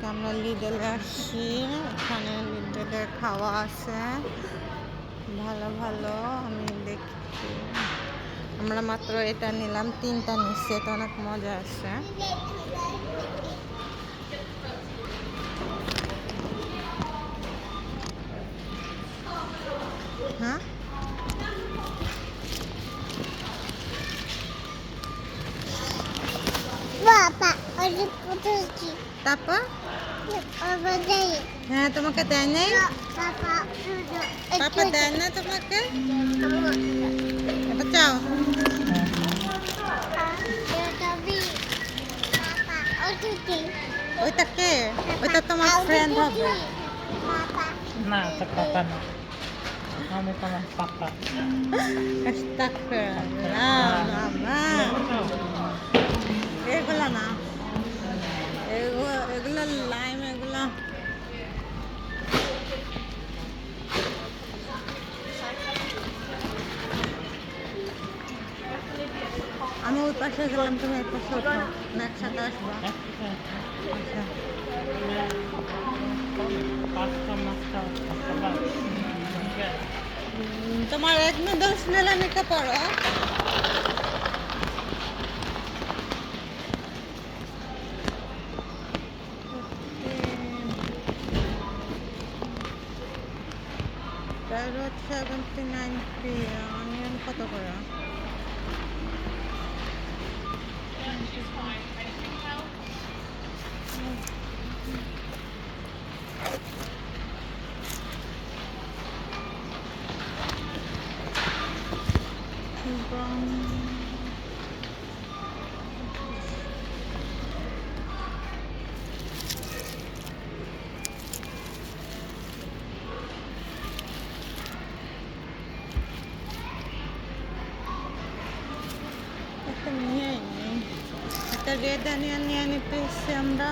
আজকে আমরা লিডলে আসছি। এখানে লিডলে খাওয়া আছে ভালো ভালো। আমি দেখছি আমরা মাত্র এটা নিলাম, 3টা নিচ্ছি। এটা অনেক মজা আছে। হ্যাঁ তারপর হ্যাঁ তোমাকে দেয় নাই? পাপা দেয় না তোমাকে? এটা চাও? ওইটা কে? ওইটা তোমার ফ্রেন্ড হবে না। তো পাপা না, আমি তোমার পাপা। আস্তাগফিরুল্লাহ মামা। এগুলা না, এগুলো লাইম। এগুলো আমি ওই পাশে গেলাম, তুমি এই পাশে ওঠো না, একসাথে আসবা। আচ্ছা তোমার এক নুডলস নিলে নিতে পারো। Parrot 79p। অনিয়ন কত করে? একটা নিয়েই নিই। একটা রেড অনিয়ন নিয়ে নিতে এসছি আমরা।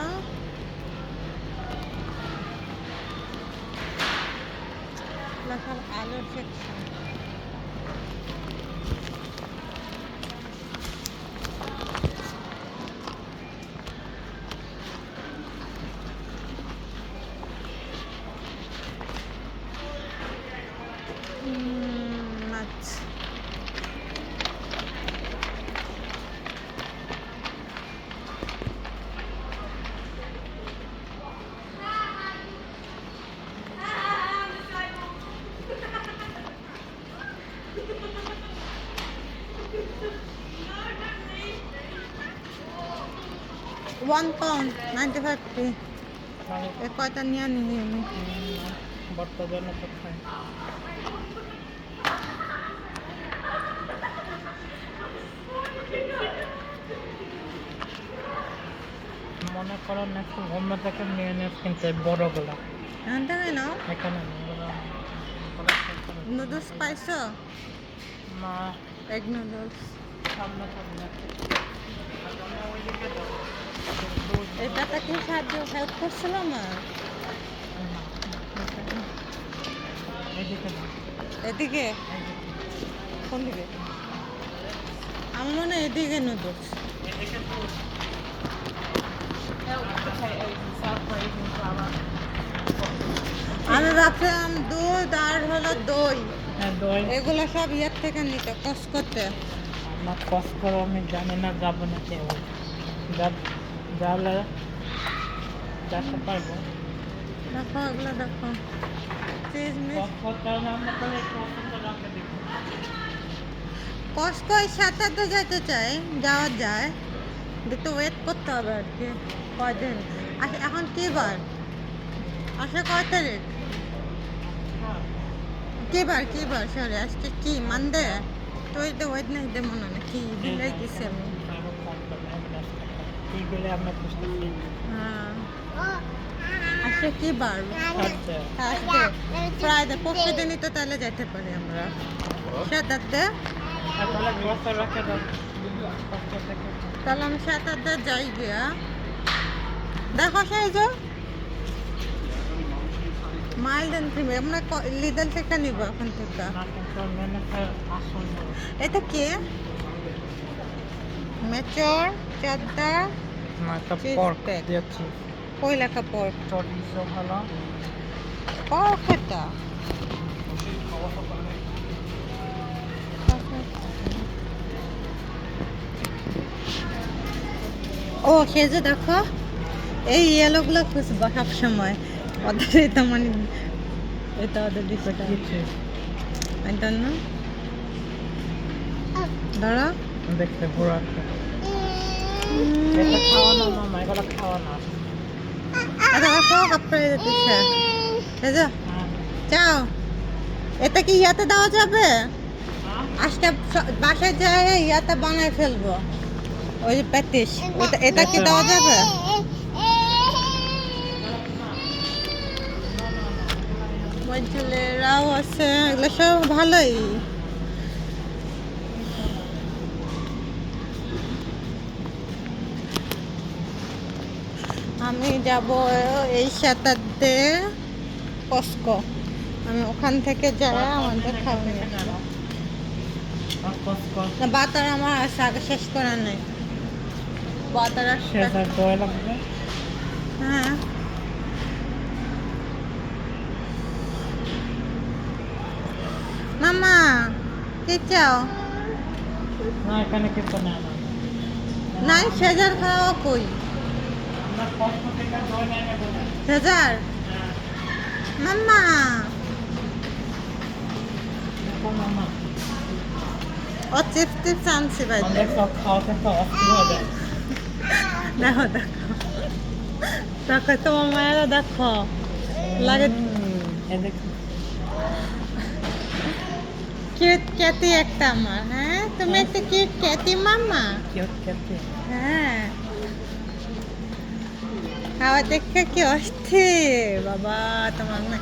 সব আলুর সেকশন। মাছ £1 95p। এ কয়টা নিয়ে নিই আমি। বর্তমানে কোথায়? মনে করো নেক্সট অন্য থেকে নিয়ে নিয়ে কিনতে বড়গুলা এখান থেকে নাও। এখানে নুডলস পাইছো? না, এগ নুডলস। সামনে সামনে এটাতে কি সাহায্য হেল্প করছিল আমার? এদিকে না, এদিকে? কোন দিকে? আমার মনে হয় এদিকে নুডলস। এদিকে তো আমি ভাবছিলাম দুধ আর হলো দই, দই। এগুলো সব ইয়ের থেকে নিতে কস করতে। না কস করো, আমি জানি না, যাবো না কেউ যালে দেখতে পারবো। দেখো এগুলো দেখো, চিজ মিস। কস করতে হলে আমরা তাহলে একটু অসুবিধা রাখতে দেখবো। কসকোর সাথে তো যেতে চাই, যাওয়া যায়, কিন্তু ওয়েট করতে হবে আর কি কয়দিন। আচ্ছা এখন কি বার? আচ্ছা কয় তারিখ? কি বার সরি, আজকে কি মানডে? তো ওই তো ওয়েডনেসডে মনে হয়, কি ভুলে গেছি আমি। এইগুলো আমরা বুঝতেছি। হ্যাঁ আজকে কি বার? আচ্ছা, আজকে ফ্রাইডে। পরশু দিনই তো তাহলে যেতে পারি আমরা স্যাটারডে। তাহলে গ্রসার রাখে দাও। কষ্ট থেকে তাহলে আমি স্যাটারডে যাই গিয়া। দেখো সেই যে মাইল্ড অ্যান্ড প্রিমিয়াম আমরা লিডল থেকে নিব এখন থেকে। না কিন্তু মেনুতে আসুন না। এটা কি? মেচর চারটা না, একটা চিজ পর্ক প্যাক। দিয়েছি। কই লেখা পর্ক? চরিশো ভালো। পর্ক এটা। ও সে যে দেখো এই ইয়েলোগুলো খুঁজবো সব সময় ওদের এটা মানে এটা ওদের ডিসটা কিছু আই ডোন্ট নো দাঁড়া দেখতে বুড়ো একটা। এটা খাওয়ানো মামা, এগুলো খাওয়ানো। আরে দেখো কাপড়ে দিচ্ছে এই যে হ্যাঁ। চাও এটা কি ইয়াতে দেওয়া যাবে? হ্যাঁ? আজকে বাসায় যায় ইয়াতে বানায় ফেলবো ওই যে প্যাটিস ওটা এটা কি দেওয়া যাবে? মজুলেরাও আছে এগুলো সব ভালোই। আমি যাব এই সাতাতে কস্কো আমি ওখান থেকে যাই আমাদের খাওয়া নিয়ে আসবো। না বাতার আমার আছে আগে শেষ করার নেই বাতার শেষের দই লাগবে। হ্যাঁ মামা কি চাও? না এখানে কিছু না না। নাই সেজার খাওয়া কই আমরা কষ্ট থেকে দই নিয়ে নেবো না। সেজার মামা দেখো মামা, ও চিপস টিপস আনছি ভাই আমাদের সব খাওয়াতে তো অস্থির হবে। দেখো দেখো দেখো তোমার মায়েরা দেখো লাগে এদিকে কিউট ক্যাটি একটা আমার হ্যাঁ তুমি একটা কিউট ক্যাটি মামা কিউট খেতে। হ্যাঁ খাওয়া দেখে কি অস্থির বাবা তোমার না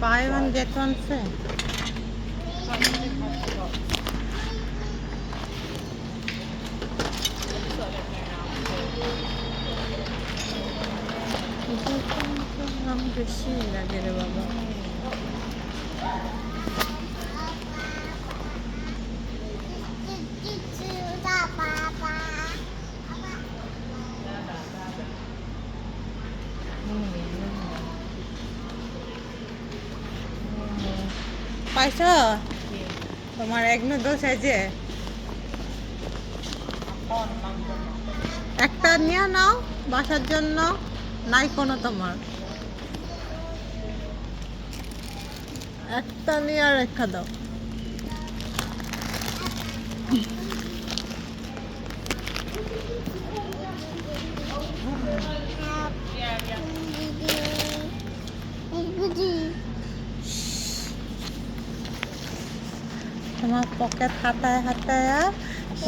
buy one get one free দাম বেশি লাগে রে বাবা পাইছো তোমার এক নুডলস আছে একটা নিয়ে নাও বাসার জন্য নাই কোনো তোমার একটা নিয়ে আর রেখা দাও তোমার পকেট হাতায় হাতায়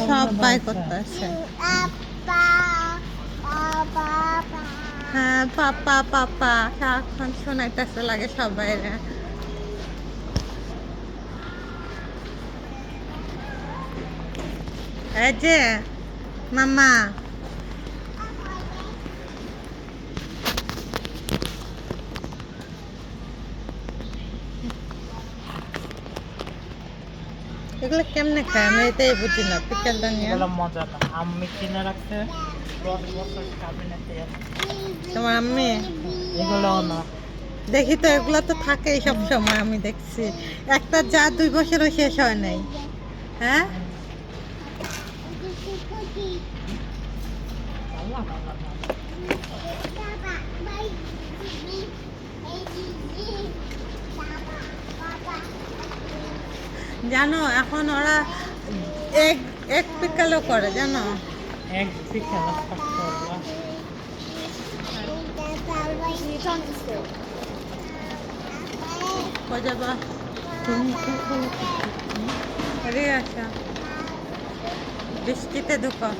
সব বাই করতেছে হ্যাঁ পাপা পাপা সারাক্ষণ শোনাইতেছে লাগে সবাই এই যে মামা এগুলো কেমনে খায় আমি এটাই বুঝি না পিকেলটা নিয়ে এগুলো মজা না। আম্মি কিনে রাখছে 10 বছর কাবিনেটে। তোমার আম্মি এগুলো না দেখি তো এগুলো তো থাকেই সব সময় আমি দেখছি একটা যা 2 বছরও শেষ হয় নাই হ্যাঁ আল্লাহ আল্লাহ। জানো এখন ওরা এক এক পিকালও করে জানো এক পিকেল কই যাবা তুমি এদিকে আসা বৃষ্টিতে ঢুকো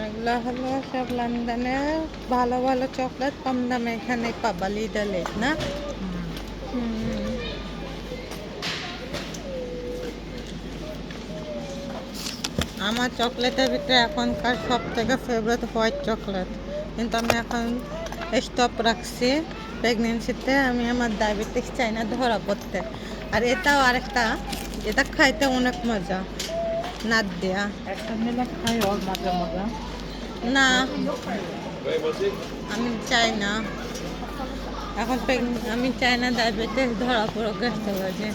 এগুলো হলো সব লন্ডনের ভালো ভালো চকলেট কম দামে এখানে পাবা লিডলে না আমার চকলেটের ভিতরে এখনকার সব থেকে ফেভারিট হোয়াইট চকলেট, কিন্তু আমি এখন স্টপ রাখছি। প্রেগনেন্সিতে আমি আমার ডায়াবেটিস চাই না ধরা পড়তে। আর এটাও আরেকটা, এটা খাইতে অনেক মজা, নাট দেয়া। একটা নিলে খাই ওর মাঝে মাঝে। না, আমি চাই না এখন আমি চাই না ডায়াবেটিস ধরা পড়ো, গেছে বাজে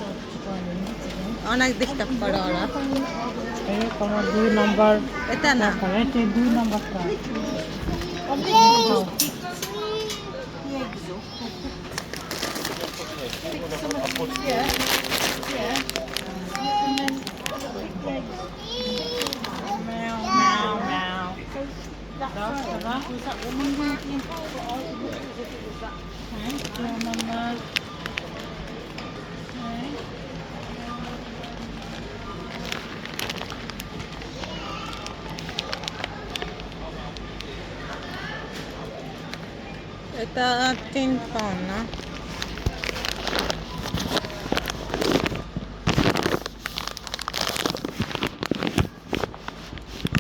অনেক ডিস্টার্ব করে ওরা। এই তোমার 2 নম্বর এটা না, এটা 2 নম্বরটা। Meow, meow, meow. Đó, đó. Đấy, 2 নম্বর। Đấy. এটা 3 পাউন্ড না।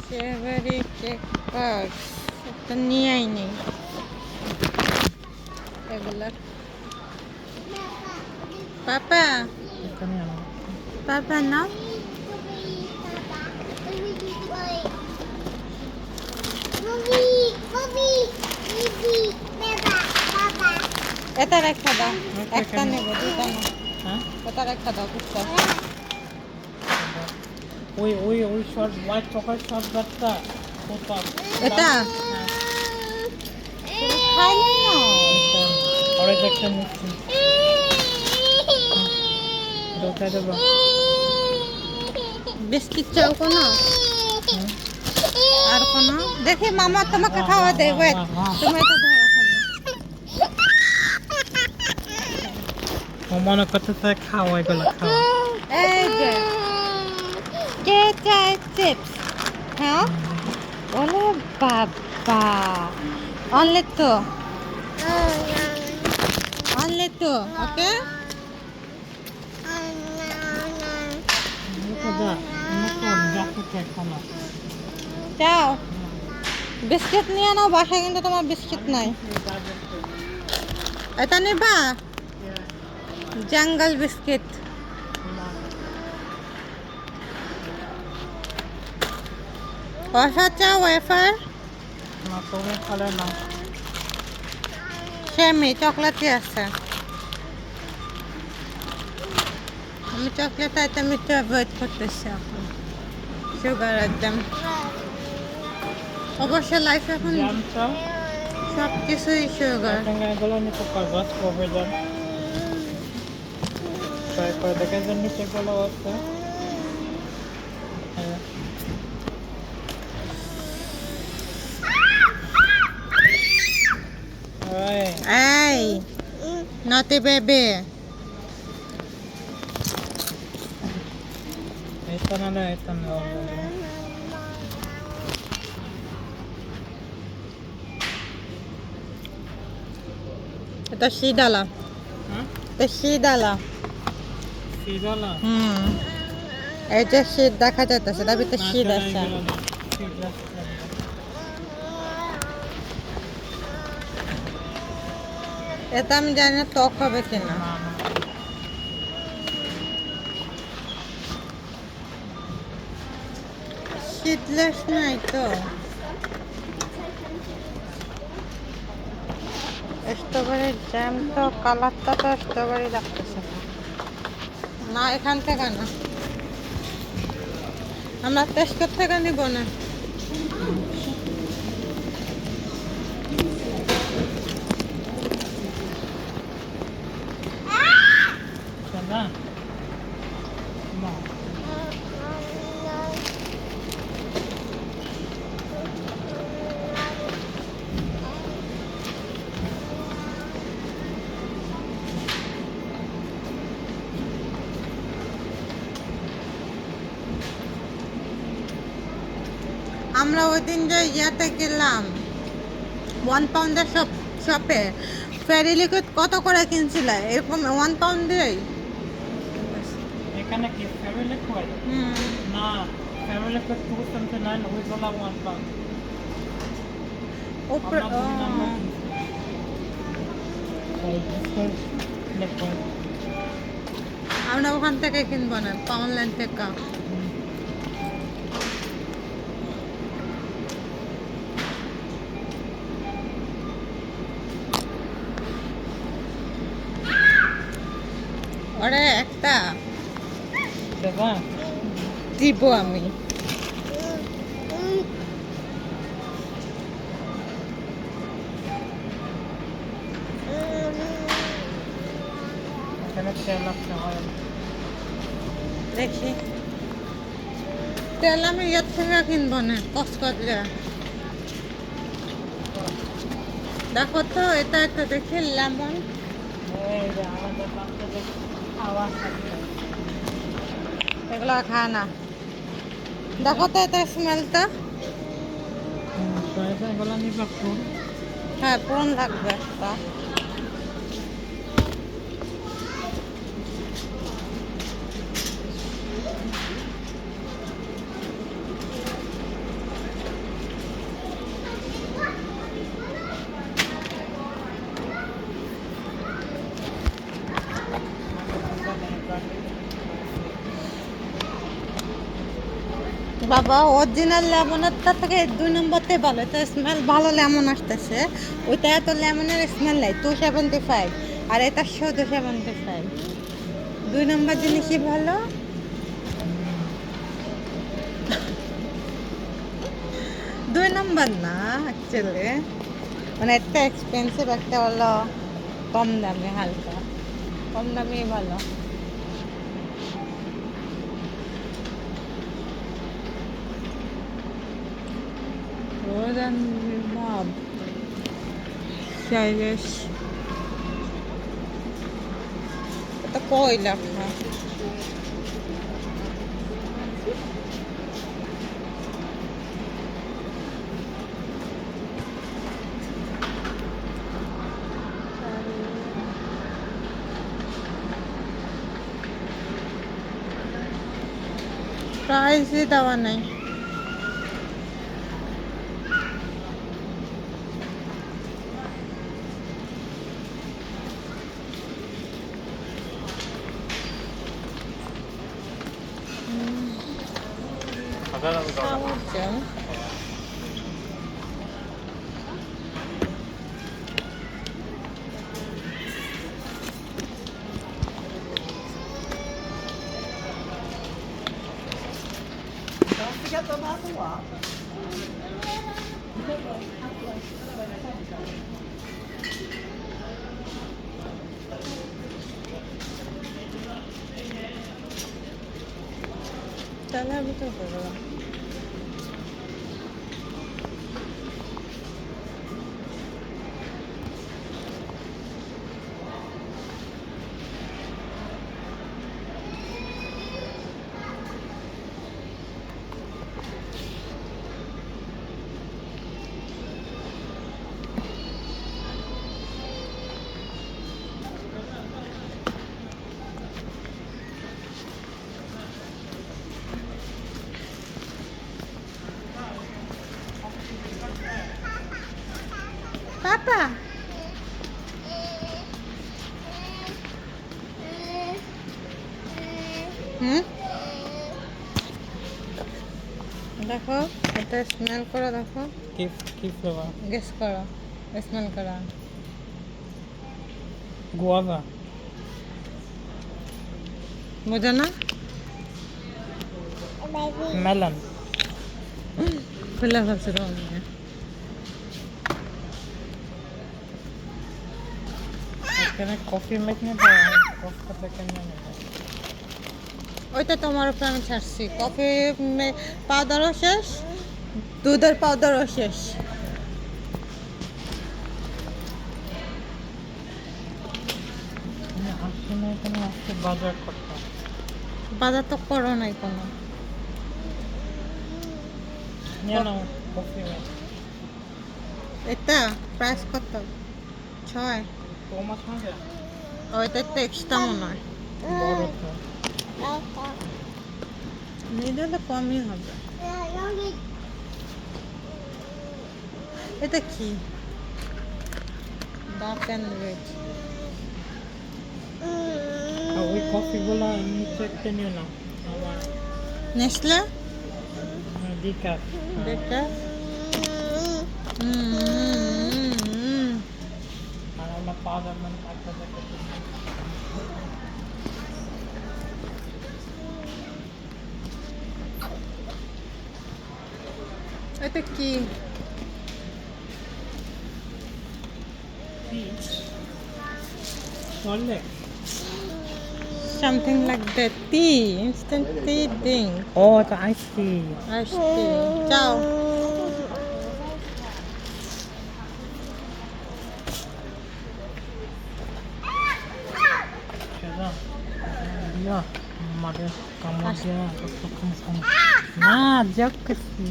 সেভারি কেক পাস এটা নিয়েই নেই এগুলা। পাপা, এটা নিয়ে নাও। পাপা না, এটা রেখা দাও, একটা নেব, দুটা না। হ্যাঁ? এটা রেখা দাও, বুঝছো? ওই শর্ট হোয়াইট চকলেট শর্টকাটটা কোথা? এটা? হ্যাঁ। তুমি খাইলে না? আরেক একটা নিচ্ছি। দোকানে দেবো। বিস্কিট চাও কোনো? হুম। আর কোনো? দেখি মামা তোমাকে খাওয়া দেয়, ওয়েট। তুমি এটা ধরো খালি। ও মনে করতেছে খাওয়া, এগুলো খাওয়া। এই যে কে চায় চিপস? হ্যাঁ, ওলে বাবা, অনলি তো, অনলি তো, ওকে। চাও বিস্কিট নিয়ে নাও, বাসায় কিন্তু তোমার বিস্কিট নাই। এটা নিবা? জঙ্গল বিস্কিট। ওয়েফার চাও? ওয়েফার সেমি চকলেটই আছে। আমি চকলেট আইটেম একটু অ্যাভয়েড করতেছি এখন, সুগার একদম। অবশ্য লাইফ এখন সব কিছুই সুগার। এগুলো নিতে পারবো স্ট্রবেরি ট্রাই করে দেখে যে নিচে গুলো আছে। এই নটি বেবি, এটা না এটা না। এটা শিডালা, হ্যাঁ এটা শিডালা। সিজালা এই যে শীত দেখা যাইতেছে, তার ভিতরে শীত আছে। এটা আমি জানি না টক হবে কিনা। শীতলেস নাই তো। স্ট্রবেরির জ্যাম তো, কালারটা তো স্ট্রবেরি লাগতেছে না। এখান থেকে না, আমরা টেস্ট থেকে নিব না। আমরা ওই দিন যে ইয়াতে গেলাম 1 পাউন্ডের শপে, ফেরি লিকুইড কত করে কিনছিল? এরকম 1 পাউন্ডেই এখানে কি ফেভারিট লিকুইড না favourite liquid 279 with OLA 1 pound উপরে আমরা 2 নাম্বার লিকুইড আমরা ওখান থেকে কিনবো না অনলাইন থেকে ওরে একটা দেবা দিব আমি এখানে তেল আছে হয় দেখি তেল আমি ইয়ার থেকে কিনবো না কষ্ট করলে দেখো তো এটা একটা দেখি লেমন এই যে আমাদের বাচ্চাদের খাওয়া থাকে এগুলো খায় না দেখো তো এটা স্মেলটা তো এগুলো নিবা ফুল হ্যাঁ পুরন লাগবে একটা বাবা অরিজিনাল লেমনেরটা থেকে 2 নম্বরতে ভালো এটা স্মেল ভালো লেমন আসতেছে ওইটা এত লেমনের স্মেল নাই 275 আর এটা শুধু 75 2 নম্বর জিনিসই ভালো 2 নম্বর না অ্যাকচুয়ালি মানে একটা এক্সপেন্সিভ একটা হলো কম দামে হালকা কম দামেই ভালো Rodan Mob Service এটা কই লেখা প্রাইসই দেওয়া নাই সামুদ্র তাহলে আমি তো করবো Papa. দেখো এটা স্মেল করো দেখো কি কি ফ্লেভার গেস করো স্মেল করো গুয়াভা বুঝো না মেলন খুলে ফেলছে এখানে কফি মেক নিয়ে দেওয়া কফি থেকে নিয়ে নেবে ওইটা তোমার উপরে আমি ছাড়ছি কফি পাউডারও শেষ দুধের পাউডারও শেষ আসলে এখানে আসতে বাজার করতে বাজার তো করো নাই কোনো নিয়ে নাও কফি মেক এটা প্রাইস কত 6 তোমার সঙ্গে ওইটা তো এক্সট্রা মনে হয় বড় তো নিলে কমই হবে। এটা কি? Dark and red. আর ওই কফিগুলো নিচে একটা নিয়ে নাও আমার নেসলে ডিকার দেখতে আর আমরা পাওয়া যাবে না একটা দেখে এটা কি? চলে Something like that. Tea. Instant tea drink. ও এটা আইস টি Iced tea. Ciao. সেটা দিয়া আমাদের কামড় দিয়া না যাক করছি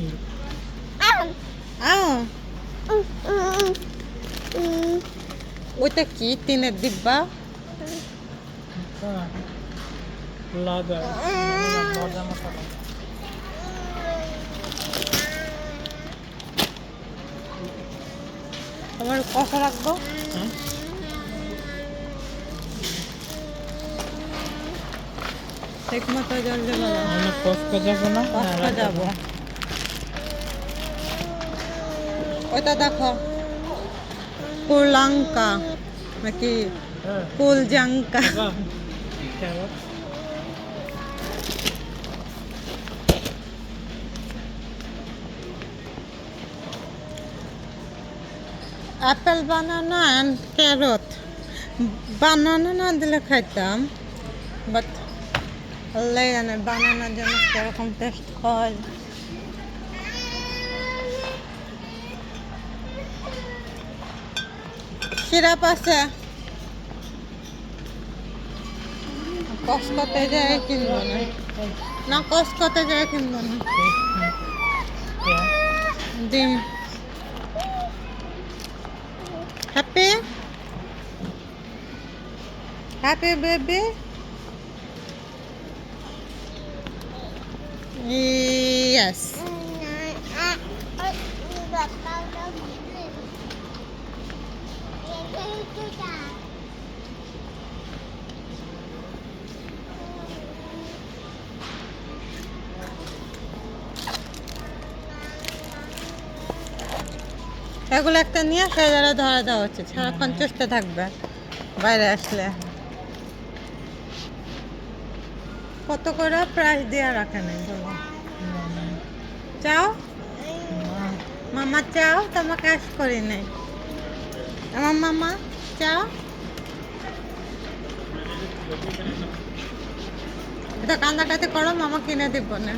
Oh. ওইটা কি? টিনের ডিব্বা? লাগার মজা মশলা আমার কষা রাখবো। হ্যাঁ ঠিক মতো জল দেবো না। আমরা কষ্ট যাবো না কষ্ট যাবো। ওইটা দেখো কুলঙ্কা নাকি হ্যাঁ কুলজাঙ্কা। Carrot apple banana and carrot. Banana না দিলে খাইতাম, বাট আল্লাহ জানে বানানার জন্য কিরকম টেস্ট হয়। সিরাপ আছে, কসকতে যায় কিনবো না। না কসকতে যায় কিনবো না। ডিম। Happy happy baby. Yes. এগুলো একটা নিয়ে সেজারে ধরা দেওয়া উচিত, সারাক্ষণ চেষ্টা থাকবে বাইরে আসলে। কত করে প্রাইস দেওয়া রাখে নাই বলো? চাও মামা, চাও তোমাকে আস করি নাই আমার মামা, চাও। এটা কান্দাকাটি করো, মামা কিনে দিব না।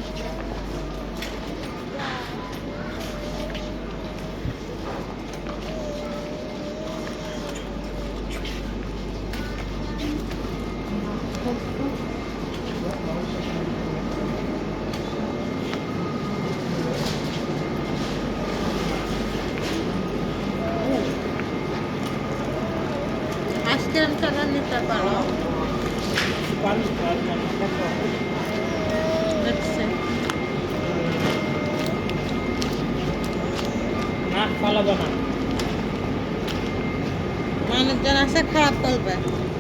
আইসক্রিম চালা নিতে পারো। দেখছি না পালাবো না মানুষজন আছে খারাপ করবে।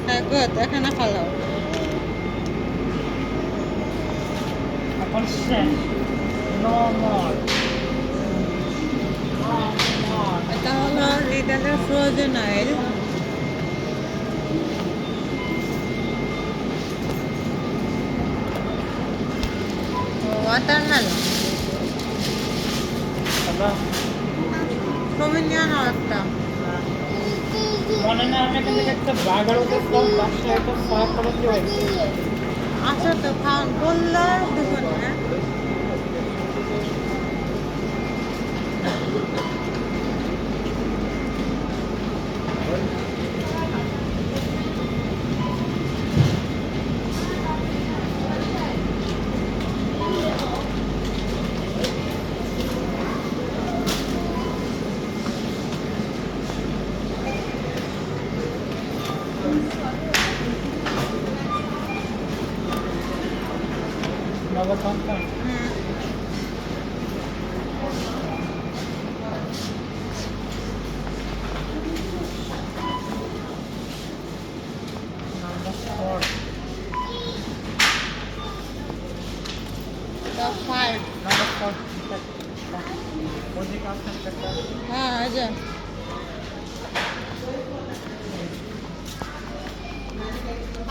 হ্যাঁ গুড, এখানে খালো। এখন শেষ নো মোর এটা হলো লিডারের ফ্রোজেন অয়েল। ওয়াটারমেলন প্রমিনিয়ান একটা। মনে না আমি এখান থেকে একটা বাগার উঠেছিলাম পাশে একটা সারা করে দিয়ে আচ্ছা তো খাওয়ান বললে দেবেন না। Number 1. হুম Number 4. তো 5 Number 4. ওদিকে আপনার একটা হ্যাঁ এই যে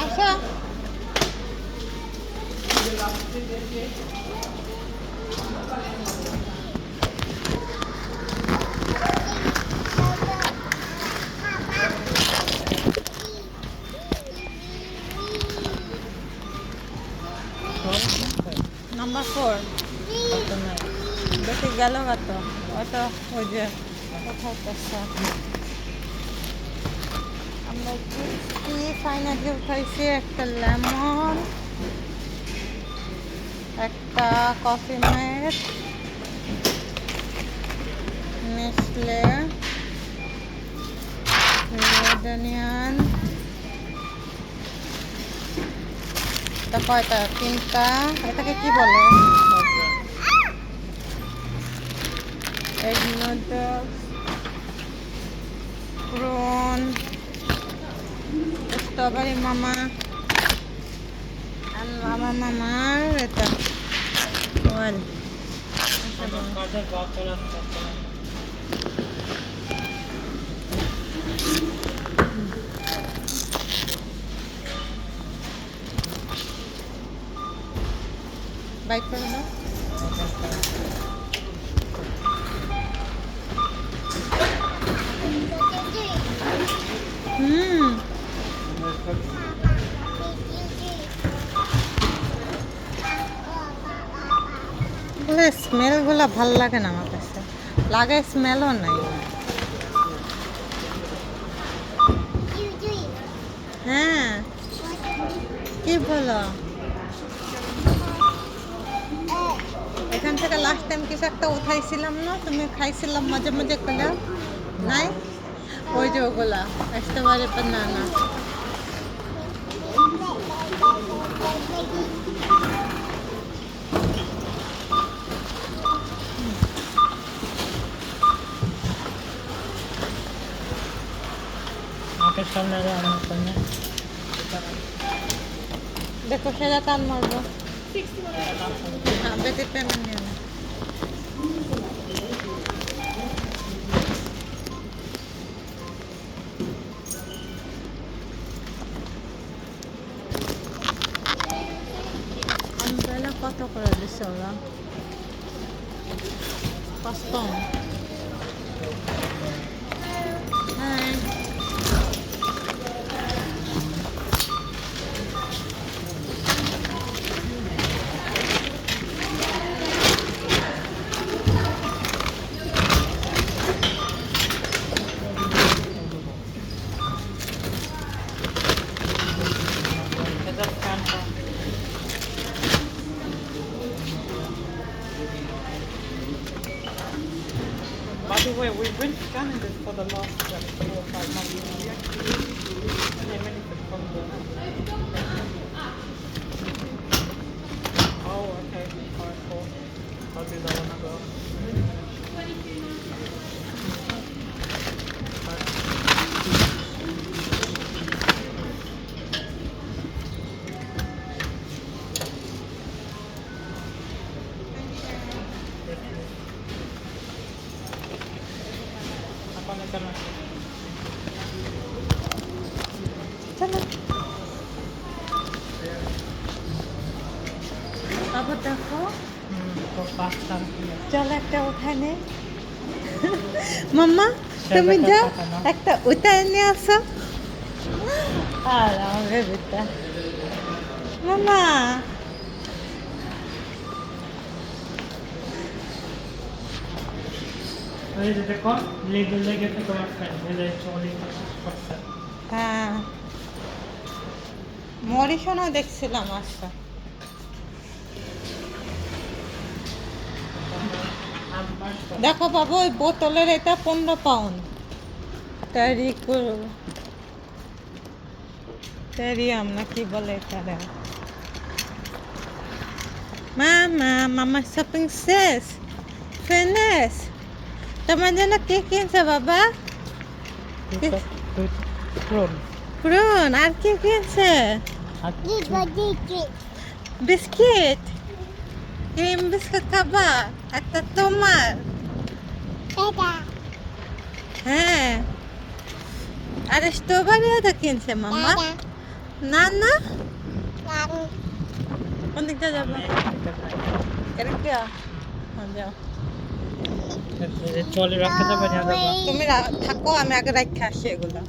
আচ্ছা নাম্বার 4 বেশি গেল কত অত ওই যে কোথাও করছে আমরা কি ফাইনালি উঠাইছি একটা লেমন একটা কফি মেট নেসলে রেডেনিয়ান এটা কয়টা 3টা এটাকে কি বলে এগ নুডলস প্রন স্ট্রবেরি মামা আর মামার এটা ওয়াল কাজের বোতল আছে বাইক করে দাও স্মেলগুলো ভাল লাগে না আমার কাছে লাগে স্মেলও নাই হ্যাঁ কি বলো এখান থেকে লাস্ট টাইম কিছু একটা উঠাইছিলাম না তুমি খাইছিলাম মাঝে মাঝে করে নাই ওই যে ওগুলা স্ট্রবেরি বানানা আমাকে সামনে রান্না করলে দেখো সেটা টান মারবো হ্যাঁ বেশি পেমেন্ট নিও না আমব্রেলা কত করে দিচ্ছে ওরা কাস্টম হ্যাঁ এটা ফ্যানটা By the way, we've been scanning this for the last 4 or 5 months. We actually came in from the... Oh, okay. Alright, cool. I'll do that when I go. Apa nak চলো আবার দেখো तो pasta চলো একটা ওখানে মাম্মা তুমি যাও একটা উঠায় নিয়ে আসো আর আমার বেবিটা মাম্মা Oye, ¿te tocó? Le que te comas de hecho, হ্যাঁ মরিশনও দেখছিলাম আচ্ছা দেখো বাবু ওই বোতলের এটা 15 পাউন্ড টেরিয়াম না কি বলে এটা মামা শপিং শেষ ফিনিশ তোমার জন্য কি কিনছে বাবা Prawn. প্রুন আর কি কিনছে বিস্কিট ক্রিম বিস্কুট খাবা একটা তোমার হ্যাঁ আর স্ট্রবেরিও তো কিনছে মামা না না কোন দিকটা যাবো এদিকটা যাও চলে রাখা যাবে না তুমি থাকো আমি আগে রাখতে আসি এগুলো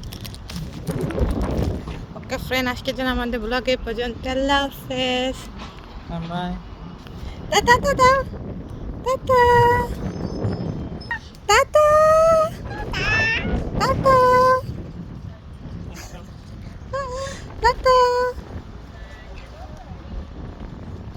ওকে ফ্রেন্ড আজকের জন্য আমাদের ব্লগ এই পর্যন্ত আল্লাহ হাফেজ bye tata tata tata tata tata tata